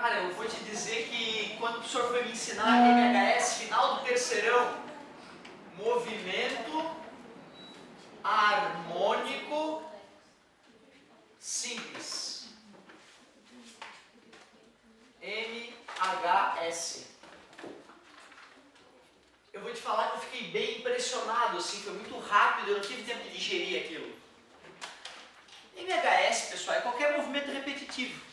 Cara, eu vou te dizer que quando o professor foi me ensinar MHS, final do terceirão, movimento harmônico simples. MHS. Eu vou te falar que eu fiquei bem impressionado, assim, foi muito rápido, eu não tive tempo de digerir aquilo. MHS, pessoal, é qualquer movimento repetitivo.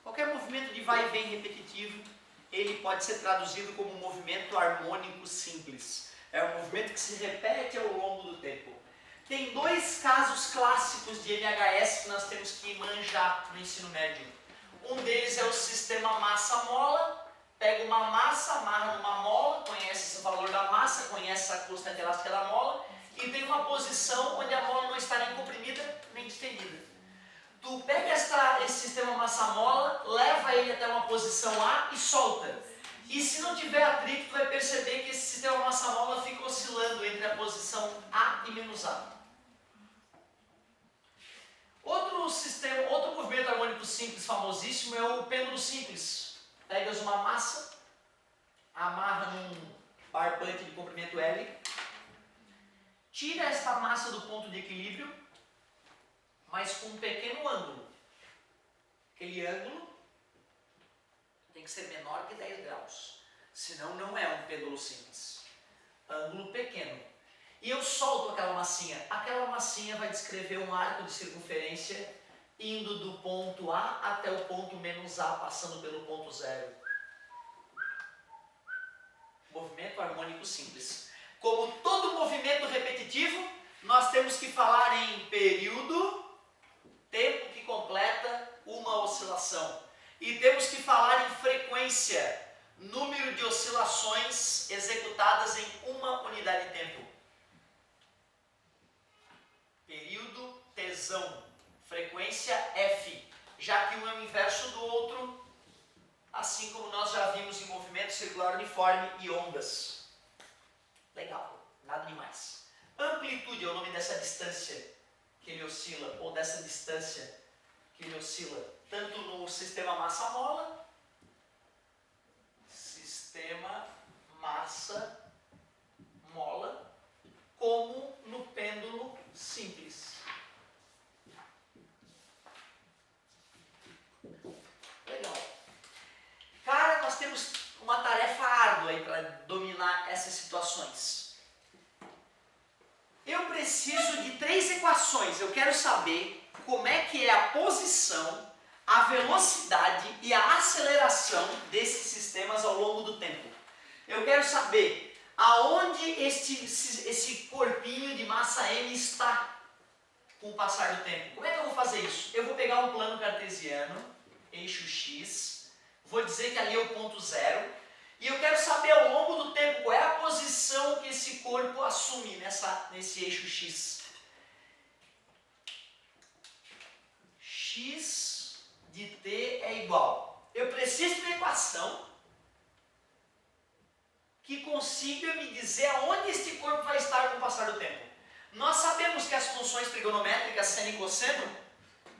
Qualquer movimento de vai e vem repetitivo, ele pode ser traduzido como um movimento harmônico simples. É um movimento que se repete ao longo do tempo. Tem dois casos clássicos de MHS que nós temos que manjar no ensino médio. Um deles é o sistema massa-mola. Pega uma massa, amarra numa mola, conhece o valor da massa, conhece a constante elástica da mola, e tem uma posição onde a mola não está nem comprimida nem distendida. Tu pega esse sistema massa-mola, leva ele até uma posição A e solta. E se não tiver atrito, tu vai perceber que esse sistema massa-mola fica oscilando entre a posição A e menos A. Outro movimento harmônico simples famosíssimo é o pêndulo simples. Pegas uma massa, amarra num barbante de comprimento L, tira esta massa do ponto de equilíbrio, mas com um pequeno ângulo. Aquele ângulo tem que ser menor que 10 graus, senão não é um pêndulo simples. Ângulo pequeno. E eu solto aquela massinha. Aquela massinha vai descrever um arco de circunferência indo do ponto A até o ponto menos A, passando pelo ponto zero. Movimento harmônico simples. Como todo movimento repetitivo, nós temos que falar em período, tempo que completa uma oscilação. E temos que falar em frequência, número de oscilações executadas em uma unidade de tempo. Período, tesão, frequência F, já que um é o inverso do outro, assim como nós já vimos em movimento circular uniforme e ondas. Legal, nada demais. Amplitude é o nome dessa distância que ele oscila, ou dessa distância que ele oscila, tanto no sistema massa-mola, como no pêndulo simples. Legal. Cara, nós temos uma tarefa árdua aí para dominar essas situações. Eu preciso de 3 equações. Eu quero saber como é que é a posição, a velocidade e a aceleração desses sistemas ao longo do tempo. Eu quero saber aonde esse corpinho de massa M está com o passar do tempo. Como é que eu vou fazer isso? Eu vou pegar um plano cartesiano, eixo X, vou dizer que ali é o ponto zero, e eu quero saber ao longo do tempo qual é a posição que esse corpo assume nesse eixo X. X de t é igual. Eu preciso de uma equação que consiga me dizer aonde este corpo vai estar com o passar do tempo. Nós sabemos que as funções trigonométricas seno e cosseno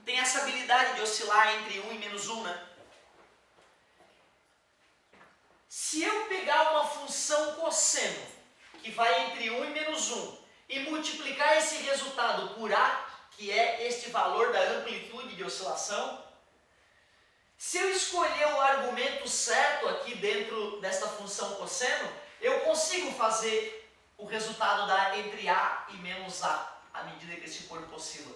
têm essa habilidade de oscilar entre 1 e menos 1, né? Se eu pegar uma função cosseno, que vai entre 1 e menos 1, e multiplicar esse resultado por A, que é este valor da amplitude de oscilação, se eu escolher o argumento certo aqui dentro desta função cosseno, eu consigo fazer o resultado da entre A e menos A, à medida que esse corpo oscila.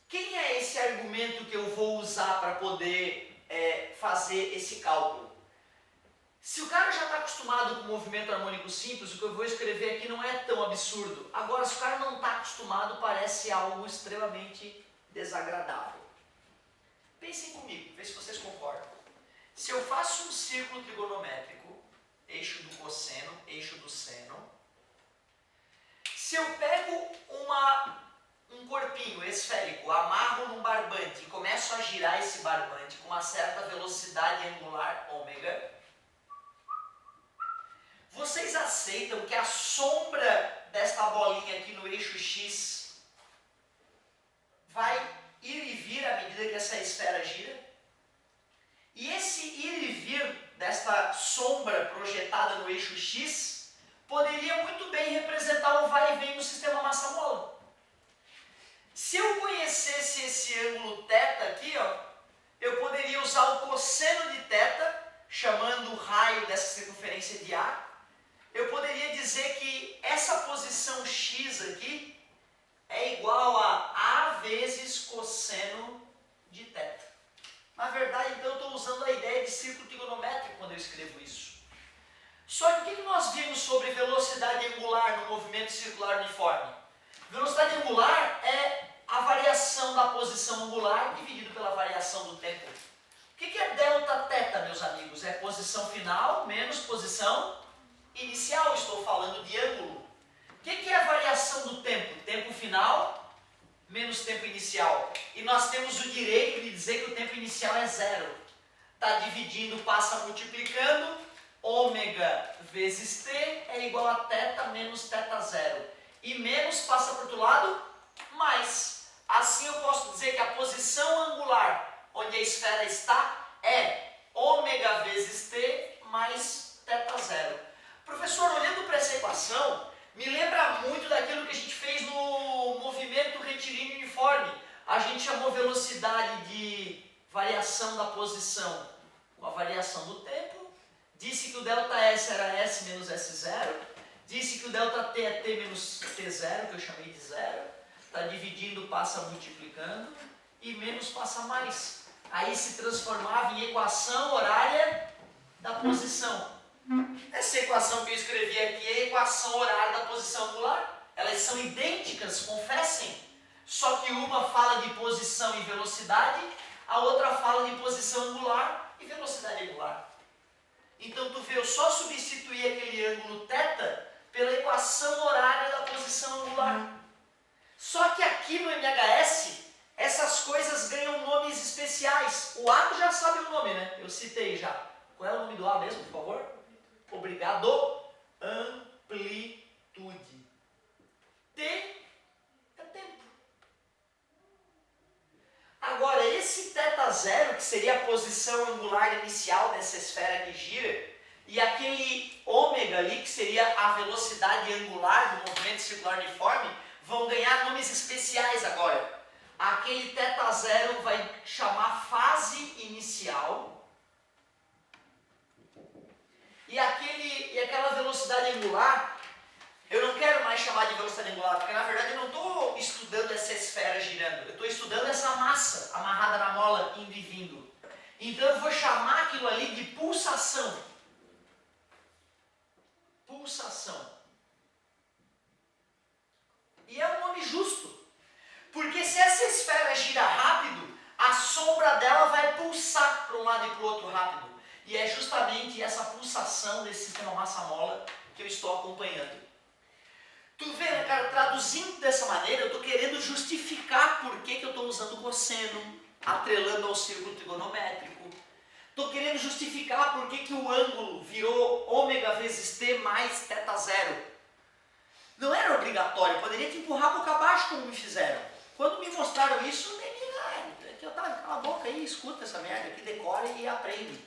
Quem é esse argumento que eu vou usar para poder fazer esse cálculo? Se o cara já está acostumado com movimento harmônico simples, o que eu vou escrever aqui não é tão absurdo. Agora, se o cara não está acostumado, parece algo extremamente desagradável. Pensem comigo, vê se vocês concordam. Se eu faço um círculo trigonométrico, eixo do cosseno, eixo do seno, se eu pego um corpinho esférico, amarro num barbante e começo a girar esse barbante com uma certa velocidade angular ômega, vocês aceitam que a sombra desta bolinha aqui no eixo X vai ir e vir à medida que essa esfera gira? x poderia muito bem representar o vai e vem no sistema massa-mola. Se eu conhecesse esse ângulo θ aqui, ó, eu poderia usar o cosseno de θ, chamando o raio dessa circunferência de A. Eu poderia dizer que essa posição x aqui é igual a A vezes cosseno de θ. Na verdade, então, eu estou usando a ideia de círculo trigonométrico quando eu escrevo isso. Só que o que nós vimos sobre velocidade angular no movimento circular uniforme? Velocidade angular é a variação da posição angular dividido pela variação do tempo. O que é Δθ, meus amigos? É posição final menos posição inicial. Estou falando de ângulo. O que é a variação do tempo? Tempo final menos tempo inicial. E nós temos o direito de dizer que o tempo inicial é zero. Está dividindo, passa multiplicando. Ômega vezes t é igual a θ menos θ0. E menos passa para o outro lado, mais. Assim eu posso dizer que a posição angular onde a esfera está é ômega vezes t mais θ0. Professor, olhando para essa equação, me lembra muito daquilo que a gente fez no movimento retilíneo uniforme. A gente chamou velocidade de variação da posição com a variação do tempo. Disse que o ΔS era S menos S0. Disse que o ΔT é T menos T0, que eu chamei de zero. Está dividindo, passa multiplicando. E menos passa mais. Aí se transformava em equação horária da posição. Essa equação que eu escrevi aqui é a equação horária da posição angular. Elas são idênticas, confessem. Só que uma fala de posição e velocidade, a outra fala de posição angular e velocidade angular. Então tu vê, eu só substituir aquele ângulo θ pela equação horária da posição angular. Só que aqui no MHS, essas coisas ganham nomes especiais. O A tu já sabe o nome, né? Eu citei já. Qual é o nome do A mesmo, por favor? Obrigado. Amplitude. T é tempo. Agora, esse θ0, que seria a posição angular inicial dessa esfera que gira, e aquele ômega ali, que seria a velocidade angular do movimento circular uniforme, vão ganhar nomes especiais agora. Aquele θ0 vai chamar fase inicial. E aquela velocidade angular, eu não quero mais chamar de velocidade angular, porque na verdade eu não estou estudando essa esfera girando, eu estou estudando essa massa amarrada na mola indo e vindo. Então eu vou chamar aquilo ali de pulsação. Pulsação. E é um nome justo, porque se essa esfera gira rápido, a sombra dela vai pulsar para um lado e para o outro rápido. E é justamente essa pulsação desse sistema massa-mola que eu estou acompanhando. Tu vê, né, cara, traduzindo dessa maneira, eu estou querendo justificar por que eu estou usando o cosseno, atrelando ao círculo trigonométrico. Estou querendo justificar por que o ângulo virou ômega vezes t mais θ0. Não era obrigatório, poderia te empurrar boca abaixo como me fizeram. Quando me mostraram isso, eu tava, cala a boca aí, escuta essa merda aqui, decora e aprende.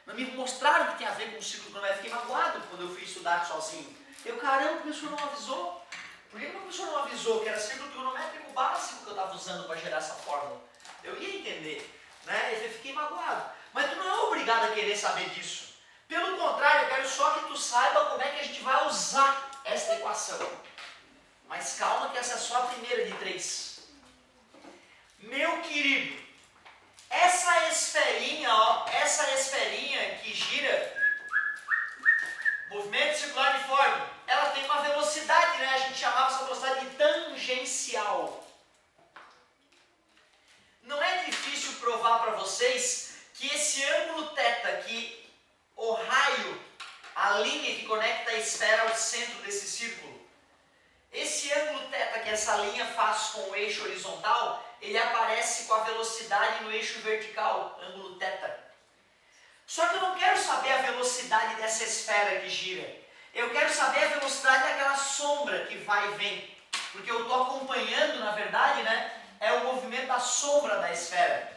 Mas me mostraram que tem a ver com o ciclo trigonométrico, fiquei magoado quando eu fui estudar sozinho. Eu, caramba, o professor não avisou. Por que o professor não avisou que era ciclo trigonométrico básico que eu estava usando para gerar essa fórmula? Eu ia entender, né? Eu fiquei magoado. Mas tu não é obrigado a querer saber disso. Pelo contrário, eu quero só que tu saiba como é que a gente vai usar esta equação. Mas calma que essa é só a primeira de 3. Meu querido, essa esferinha, ó, essa esferinha que gira, movimento circular uniforme, ela tem uma velocidade, né? A gente chamava essa velocidade de tangencial. Não é difícil provar para vocês que esse ângulo θ, que o raio, a linha que conecta a esfera ao centro desse círculo, esse ângulo θ que essa linha faz com o eixo horizontal, ele aparece com a velocidade no eixo vertical, ângulo θ. Só que eu não quero saber a velocidade dessa esfera que gira. Eu quero saber a velocidade daquela sombra que vai e vem. Porque eu estou acompanhando, na verdade, né, é o movimento da sombra da esfera.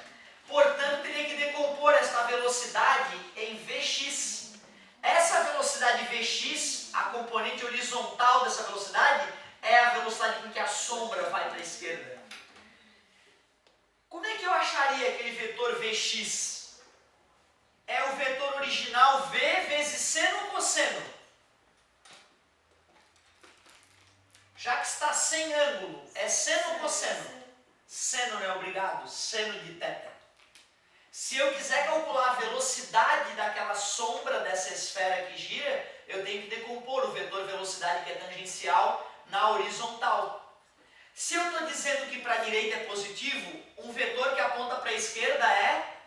Portanto, teria que decompor esta velocidade em Vx. Essa velocidade Vx a componente horizontal dessa velocidade é a velocidade com que a sombra vai para a esquerda. Como é que eu acharia aquele vetor Vx? É o vetor original V vezes seno ou cosseno? Já que está sem ângulo, é seno ou cosseno? Seno, né? Obrigado. Seno de θ. Se eu quiser calcular a velocidade daquela sombra dessa esfera que gira, eu tenho que decompor o vetor velocidade que é tangencial na horizontal. Se eu estou dizendo que para a direita é positivo, um vetor que aponta para a esquerda é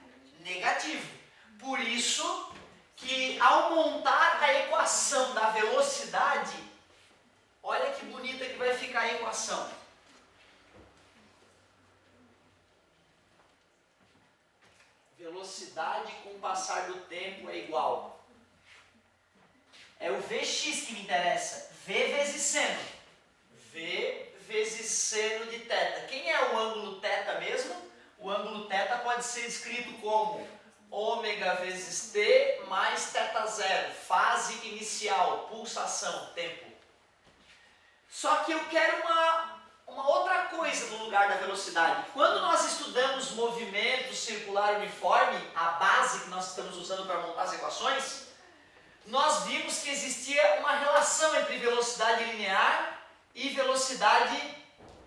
negativo. Por isso que ao montar a equação da velocidade, olha que bonita que vai ficar a equação. Velocidade com o passar do tempo é igual. É o Vx que me interessa. V vezes seno. V vezes seno de θ. Quem é o ângulo θ mesmo? O ângulo θ pode ser escrito como ômega vezes t mais θ0. Fase inicial, pulsação, tempo. Só que eu quero uma outra coisa no lugar da velocidade. Quando nós estudamos movimento circular uniforme, a base que nós estamos usando para montar as equações, nós vimos que existia uma relação entre velocidade linear e velocidade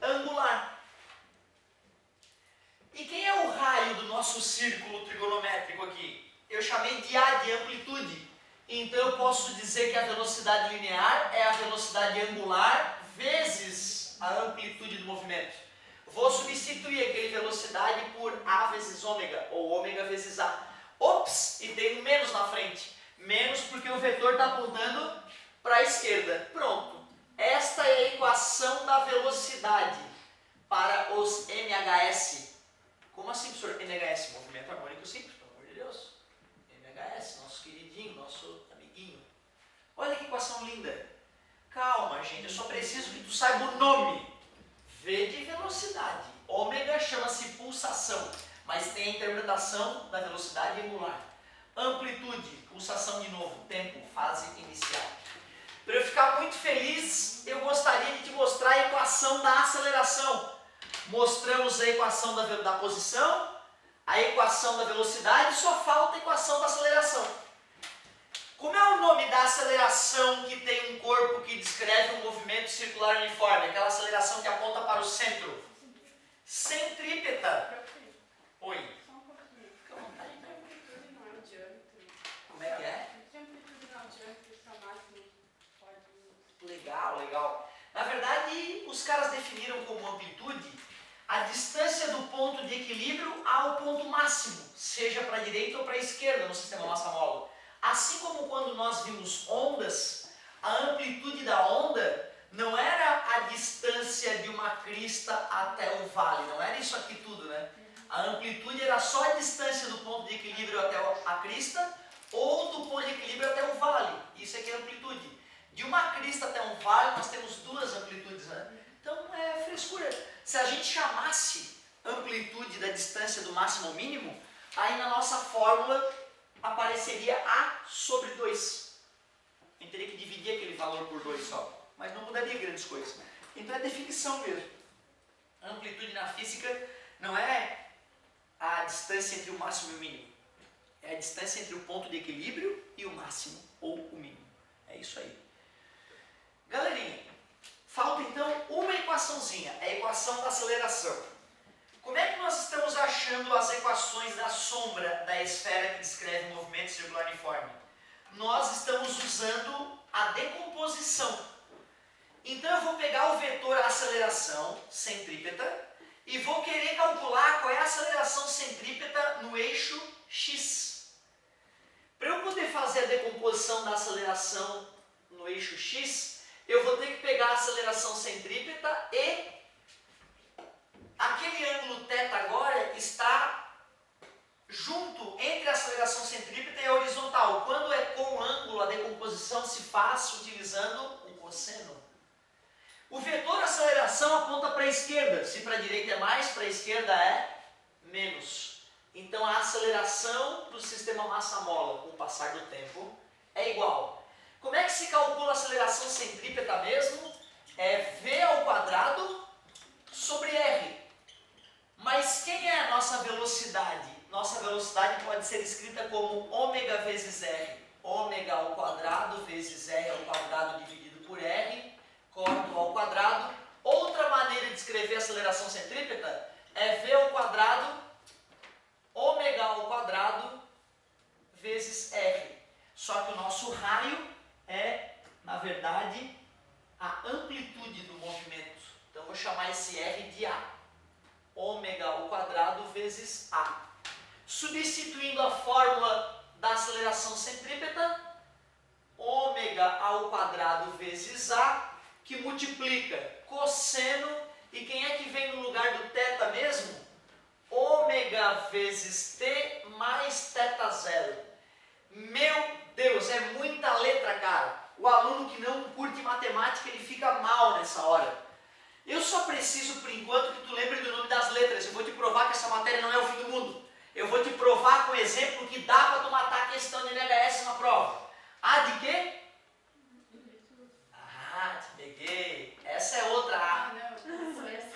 angular. E quem é o raio do nosso círculo trigonométrico aqui? Eu chamei de A de amplitude. Então eu posso dizer que a velocidade linear é a velocidade angular vezes a amplitude do movimento. Vou substituir aquele velocidade por A vezes ômega, ou ômega vezes A. Ops, e tem um menos na frente. Menos porque o vetor está apontando para a esquerda. Pronto. Esta é a equação da velocidade para os MHS. Como assim, professor? MHS, movimento harmônico simples, pelo amor de Deus. MHS, nosso queridinho, nosso amiguinho. Olha que equação linda. Calma, gente, eu só preciso que tu saiba o nome. V de velocidade. Ômega chama-se pulsação, mas tem a interpretação da velocidade angular. Amplitude, pulsação de novo, tempo, fase inicial. Para eu ficar muito feliz, eu gostaria de te mostrar a equação da aceleração. Mostramos a equação da posição, a equação da velocidade, só falta a equação da aceleração. Como é o nome da aceleração que tem um corpo que descreve um movimento circular uniforme? Aquela aceleração que aponta para o centro. Centrípeta. Oi. Fica à vontade. Como é que é? Legal, legal. Na verdade, os caras definiram como amplitude a distância do ponto de equilíbrio ao ponto máximo, seja para a direita ou para a esquerda no sistema massa-móvel. Assim como quando nós vimos ondas, a amplitude da onda não era a distância de uma crista até o vale, não era isso aqui tudo, né? A amplitude era só a distância do ponto de equilíbrio até a crista ou do ponto de equilíbrio até o vale. Isso aqui é amplitude. De uma crista até um vale nós temos duas amplitudes, né? Então é frescura. Se a gente chamasse amplitude da distância do máximo ao mínimo, aí na nossa fórmula apareceria A sobre 2. A gente teria que dividir aquele valor por 2 só, mas não mudaria grandes coisas. Então é definição mesmo. A amplitude na física não é a distância entre o máximo e o mínimo. É a distância entre o ponto de equilíbrio e o máximo, ou o mínimo. É isso aí. Galerinha, falta então uma equaçãozinha, a equação da aceleração. Como é que nós estamos achando as equações da sombra da esfera que descreve o movimento circular uniforme? Nós estamos usando a decomposição. Então eu vou pegar o vetor aceleração centrípeta e vou querer calcular qual é a aceleração centrípeta no eixo x. Para eu poder fazer a decomposição da aceleração no eixo x, eu vou ter que pegar a aceleração centrípeta e aquele ângulo θ agora está junto entre a aceleração centrípeta e a horizontal. Quando é com ângulo, a decomposição se faz utilizando o cosseno. O vetor aceleração aponta para a esquerda. Se para a direita é mais, para a esquerda é menos. Então a aceleração do sistema massa-mola com o passar do tempo é igual. Como é que se calcula a aceleração centrípeta mesmo? É v ao quadrado sobre r. Mas quem é a nossa velocidade? Nossa velocidade pode ser escrita como ômega vezes r. Ômega ao quadrado vezes r ao quadrado dividido por r, corto ao quadrado. Outra maneira de escrever a aceleração centrípeta é v ao quadrado, ômega ao quadrado vezes r. Só que o nosso raio é, na verdade, a amplitude do movimento. Então, eu vou chamar esse r de A. Ômega ao quadrado vezes A. Substituindo a fórmula da aceleração centrípeta, ômega ao quadrado vezes A, que multiplica cosseno, e quem é que vem no lugar do θ mesmo? Ômega vezes t mais θ0. Meu Deus, é muita letra, cara. O aluno que não curte matemática, ele fica mal nessa hora. Eu só preciso, por enquanto, que tu lembre do nome das letras. Eu vou te provar que essa matéria não é o fim do mundo. Eu vou te provar com exemplo que dá para tu matar a questão de NHS na prova. A de quê? Ah, te peguei. Essa é outra A. Ah, não, só essa.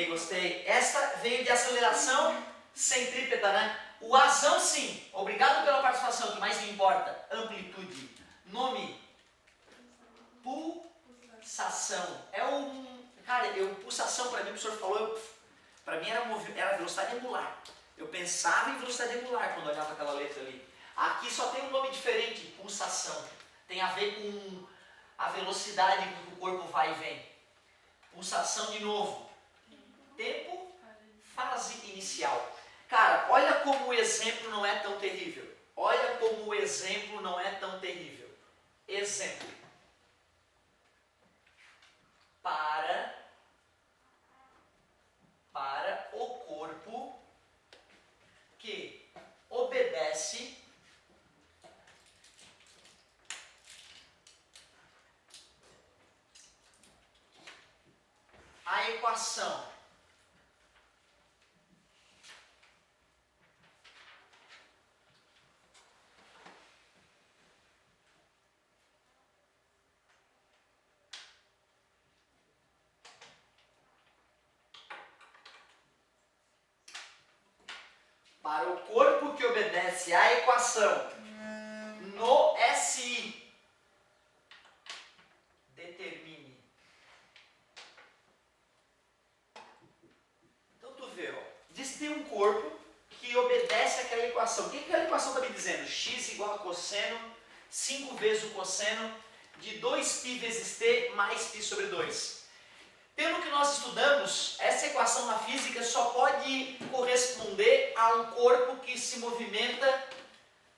Gostei. Essa veio de aceleração centrípeta, né? O Azão, sim. Obrigado pela participação, que mais me importa. Amplitude. Nome. Pulsação. É um... Cara, pulsação, para mim, o professor falou, para mim era velocidade angular. Eu pensava em velocidade angular quando olhava aquela letra ali. Aqui só tem um nome diferente, pulsação. Tem a ver com a velocidade com que o corpo vai e vem. Pulsação de novo. Tempo, fase inicial. Cara, olha como o exemplo não é tão terrível. Olha como o exemplo não é tão terrível. Exemplo. Para o corpo que obedece a equação para o corpo que obedece à equação no SI, determine. Então tu vê, ó, diz que tem um corpo que obedece àquela equação. O que aquela equação está me dizendo? X igual a cosseno, 5 vezes o cosseno de 2π vezes t mais π sobre 2. Pelo que nós estudamos, essa equação na física só pode corresponder a um corpo que se movimenta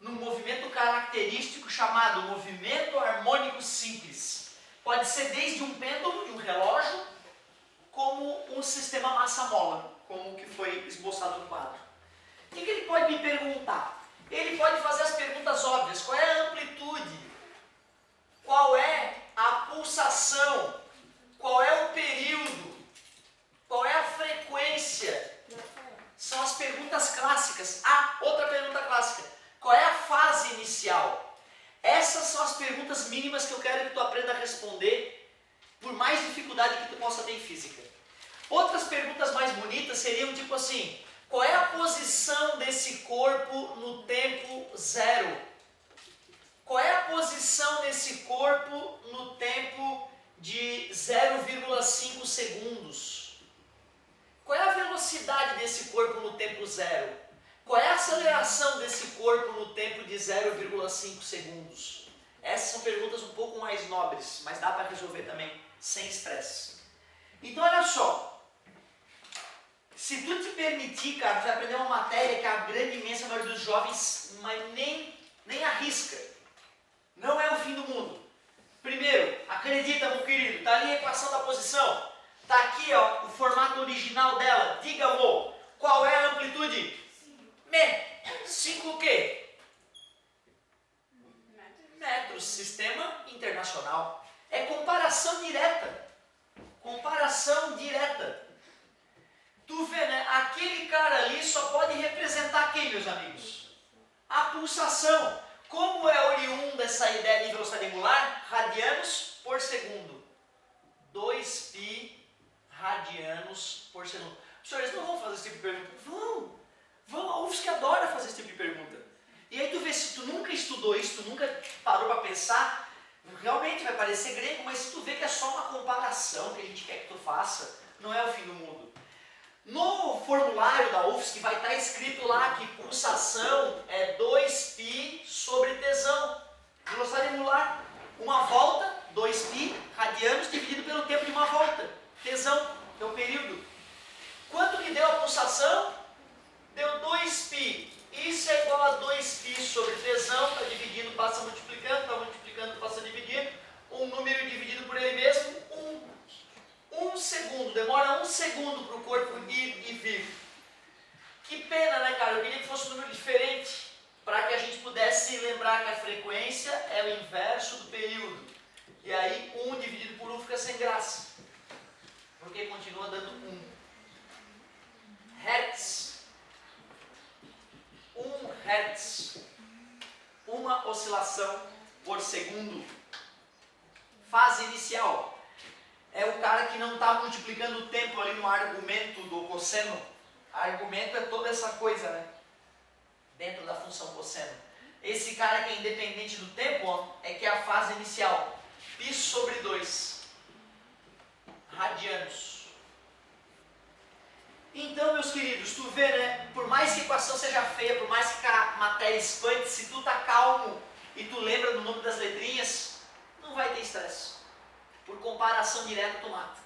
num movimento característico chamado movimento harmônico simples. Pode ser desde um pêndulo, de um relógio, como um sistema massa-mola, como o que foi esboçado no quadro. O que ele pode me perguntar? Ele pode fazer as perguntas óbvias. Qual é a amplitude? Qual é a pulsação? Qual é o período? Qual é a frequência? São as perguntas clássicas. Ah, outra pergunta clássica. Qual é a fase inicial? Essas são as perguntas mínimas que eu quero que tu aprenda a responder, por mais dificuldade que tu possa ter em física. Outras perguntas mais bonitas seriam tipo assim: qual é a posição desse corpo no tempo zero? Qual é a posição desse corpo no tempo de 0,5 segundos? Qual é a velocidade desse corpo no tempo zero? Qual é a aceleração desse corpo no tempo de 0,5 segundos? Essas são perguntas um pouco mais nobres, mas dá para resolver também sem estresse. Então olha só, se tu te permitir, cara, tu vai aprender uma matéria que a grande imensa maioria dos jovens mas nem arrisca. Não é o fim do mundo. Primeiro, acredita, meu querido, está ali a equação da posição. Está aqui, ó, o formato original dela. Diga, amor, qual é a amplitude? 5 o quê? Metros. Sistema internacional. É comparação direta. Comparação direta. Tu vê, né? Aquele cara ali só pode representar quem, meus amigos? A pulsação. Como é oriunda dessa ideia de velocidade angular? Radianos por segundo. 2π radianos por segundo. Professores, não vão fazer esse tipo de pergunta? Vão! A UFSC adora fazer esse tipo de pergunta. E aí tu vê, se tu nunca estudou isso, tu nunca parou para pensar, realmente vai parecer grego, mas se tu vê que é só uma comparação que a gente quer que tu faça, não é o fim do mundo. No formulário da UFSC vai estar escrito lá que pulsação é 2π sobre tesão. Velocidade angular, uma volta, 2π radianos dividido pelo tempo de uma volta. Tesão, que é o período. Quanto que deu a pulsação? Deu 2π. Isso é igual a 2π sobre tesão, está dividindo, passa multiplicando, passa dividindo. Um número dividido por ele mesmo, 1 segundo. Demora 1 segundo para o corpo ir e vir. Que pena, né, cara? Eu queria que fosse um número diferente, para que a gente pudesse lembrar que a frequência é o inverso do período. E aí 1 dividido por 1 fica sem graça, porque continua dando 1. Hertz. 1 Hz. Uma oscilação por segundo. Fase inicial. É o cara que não está multiplicando o tempo ali no argumento do cosseno. Argumento é toda essa coisa, né? Dentro da função cosseno. Esse cara que é independente do tempo, ó, é que é a fase inicial. Π sobre 2 radianos. Então, meus queridos, tu vê, né? Por mais que a equação seja feia, por mais que a matéria espante, se tu tá calmo e tu lembra do nome das letrinhas, não vai ter estresse. Por comparação direta, tu mata.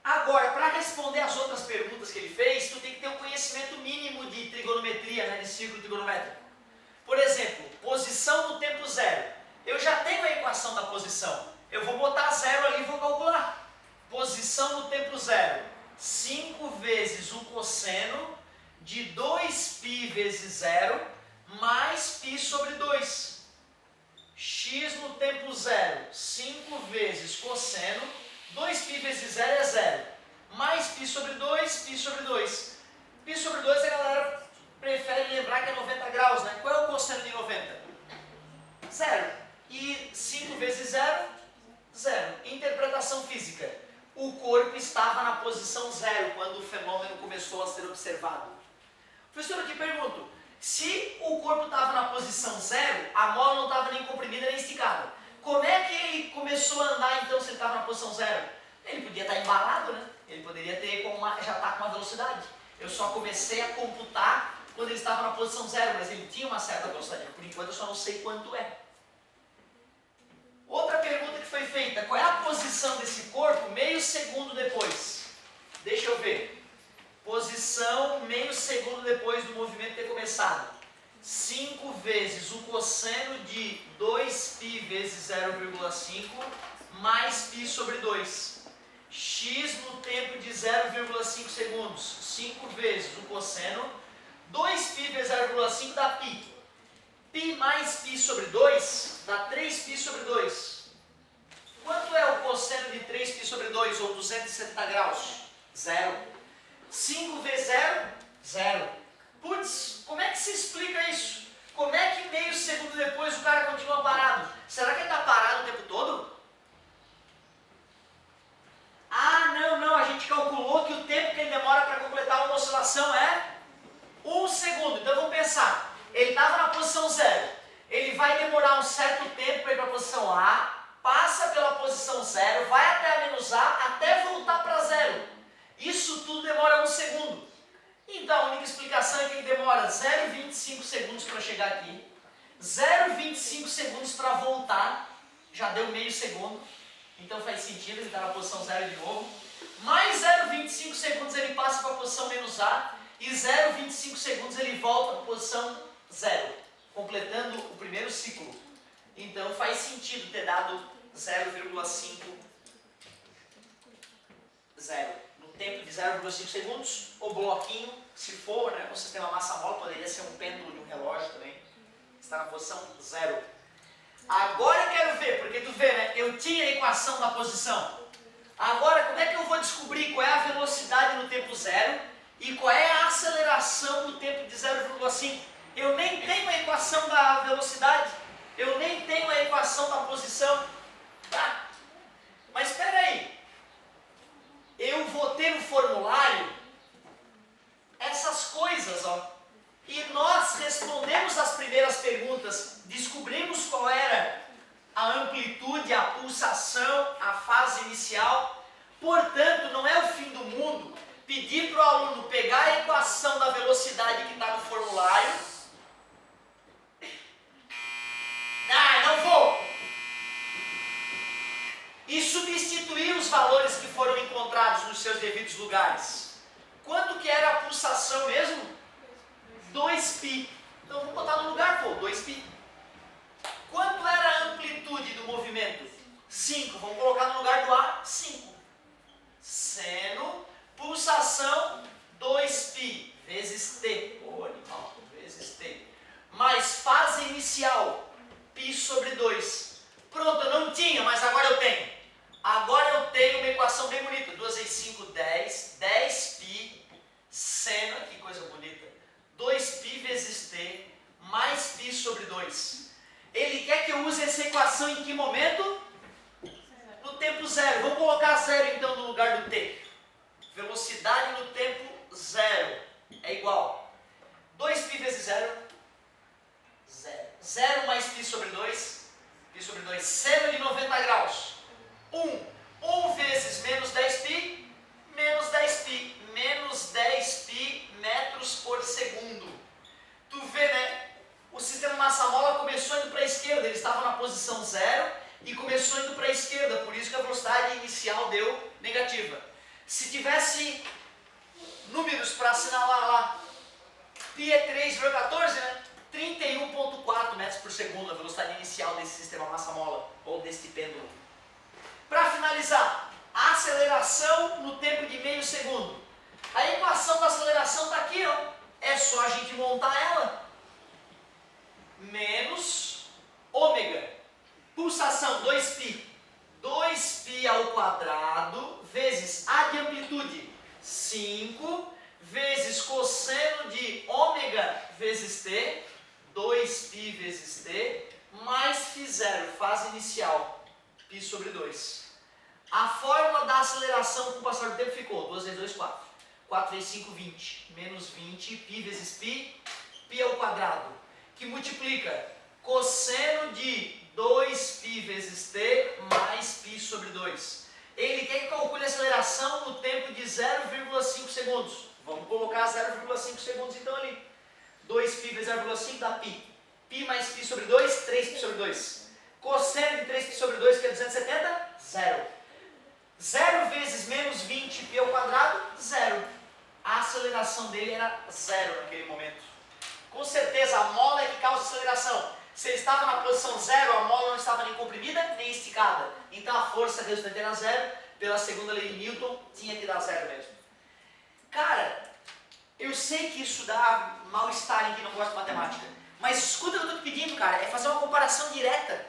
Agora, para responder as outras perguntas que ele fez, tu tem que ter um conhecimento mínimo de trigonometria, né? De círculo trigonométrico. Por exemplo, posição no tempo zero. Eu já tenho a equação da posição. Eu vou botar zero ali e vou calcular. Posição no tempo zero. 5 vezes o cosseno de 2π vezes 0 mais π sobre 2. X no tempo zero, 5 vezes cosseno, 2π vezes 0 é 0. Mais π sobre 2, π sobre 2. Π sobre 2 a galera prefere lembrar que é 90 graus, né? Qual é o cosseno de 90? 0. E 5 vezes 0, 0. Interpretação física. O corpo estava na posição zero quando o fenômeno começou a ser observado. Professor, eu te pergunto, se o corpo estava na posição zero, a mola não estava nem comprimida nem esticada. Como é que ele começou a andar então se ele estava na posição zero? Ele podia estar embalado, né? Ele poderia ter já estar com uma velocidade. Eu só comecei a computar quando ele estava na posição zero, mas ele tinha uma certa velocidade. Por enquanto eu só não sei quanto é. Outra pergunta que foi feita, qual é a posição desse corpo meio segundo depois? Deixa eu ver. Posição meio segundo depois do movimento ter começado. 5 vezes o cosseno de 2π vezes 0,5 mais π sobre 2. X no tempo de 0,5 segundos. 5 vezes o cosseno. 2π vezes 0,5 dá π. Π mais π sobre 2 dá 3π sobre 2. Quanto é o cosseno de 3π sobre 2, ou 270 graus? 0. 5 vezes 0? 0. Putz, como é que se explica isso? Como é que meio segundo depois o cara continua parado? Será que ele está parado o tempo todo? Ah, não, a gente calculou que o tempo que ele demora para completar uma oscilação é 1 segundo. Então vamos pensar. Ele estava na posição 0. Ele vai demorar um certo tempo para ir para a posição A, passa pela posição 0, vai até a menos A, até voltar para 0. Isso tudo demora 1 segundo. Então a única explicação é que ele demora 0,25 segundos para chegar aqui, 0,25 segundos para voltar, já deu meio segundo, então faz sentido, ele está na posição 0 de novo. Mais 0,25 segundos ele passa para a posição menos A, e 0,25 segundos ele volta para a posição 0, completando o primeiro ciclo. Então faz sentido ter dado 0,5, 0. No tempo de 0,5 segundos, o bloquinho, se for, né, um sistema massa-mola, poderia ser um pêndulo de um relógio também, está na posição 0. Agora eu quero ver, porque tu vê, né, eu tinha a equação da posição. Agora, como é que eu vou descobrir qual é a velocidade no tempo 0 e qual é a aceleração no tempo de 0,5? Eu nem tenho a equação da velocidade. equação da posição. Tá? Mas espera aí. Eu vou ter no formulário essas coisas, ó. E nós respondemos as primeiras perguntas, descobrimos qual era a amplitude, a pulsação, a fase inicial. Portanto, não é o fim do mundo pedir para o aluno pegar a equação da velocidade que está no formulário. Não vou! E substituir os valores que foram encontrados nos seus devidos lugares. Quanto que era a pulsação mesmo? 2π. Então vamos botar no lugar, pô, 2π. Quanto era a amplitude do movimento? 5. Vamos colocar no lugar do A, 5. Seno, pulsação, 2π vezes T. Ô, animal, vezes T. Mais fase inicial, π sobre 2. Pronto, eu não tinha, mas agora eu tenho. Agora eu tenho uma equação bem bonita. 2 vezes 5, 10. 10π, seno, que coisa bonita. 2π vezes T, mais π sobre 2. Ele quer que eu use essa equação em que momento? No tempo zero. Vou colocar zero então no lugar do T. Velocidade no tempo zero é igual. 2π vezes zero, zero. 0 mais π sobre 2, π sobre 2. Seno de 90 graus. 1 vezes menos 10π, menos 10π. Menos 10π metros por segundo. Tu vê, né? O sistema massa-mola começou indo para a esquerda. Ele estava na posição zero e começou indo para a esquerda. Por isso que a velocidade inicial deu negativa. Se tivesse números para assinalar lá, π é 3,14, né? 31,4 metros por segundo a velocidade inicial desse sistema massa-mola, ou deste pêndulo. Para finalizar, a aceleração no tempo de meio segundo. A equação da aceleração está aqui, ó. É só a gente montar ela. Menos ômega. Pulsação, 2π. 2π ao quadrado vezes A de amplitude, 5, vezes cosseno de ômega vezes T, 2π vezes T, mais φ0, fase inicial, π sobre 2. A fórmula da aceleração com o passar do tempo ficou 2 vezes 2, 4. 4 vezes 5, 20. Menos 20, π vezes π, π ao quadrado. Que multiplica cosseno de 2π vezes t mais π sobre 2. Ele quer que calcule a aceleração no tempo de 0,5 segundos. Vamos colocar 0,5 segundos então ali. 2π vezes 0,5 dá π. π mais π sobre 2, 3π sobre 2. Cosseno de 3π sobre 2, que é 270, 0. 0 vezes menos 20π ao quadrado, 0. A aceleração dele era 0 naquele momento. Com certeza a mola é que causa aceleração. Se ele estava na posição 0, a mola não estava nem comprimida nem esticada. Então a força resultante era 0. Pela segunda lei de Newton, tinha que dar 0 mesmo. Cara, eu sei que isso dá mal-estar em quem não gosta de matemática. Mas escuta o que eu estou te pedindo, cara, é fazer uma comparação direta.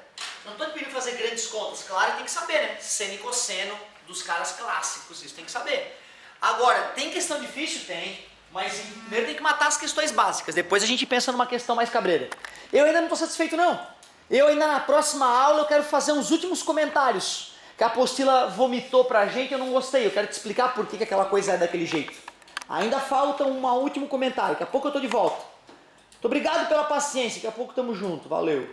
Não estou te pedindo fazer grandes contas. Claro que tem que saber, né? Seno e cosseno dos caras clássicos, isso tem que saber. Agora, tem questão difícil? Tem. Mas primeiro tem que matar as questões básicas. Depois a gente pensa numa questão mais cabreira. Eu ainda não estou satisfeito, não. Eu ainda na próxima aula eu quero fazer uns últimos comentários. Que a apostila vomitou pra gente, eu não gostei. Eu quero te explicar por que aquela coisa é daquele jeito. Ainda falta um último comentário. Daqui a pouco eu estou de volta. Muito obrigado pela paciência. Daqui a pouco estamos juntos. Valeu.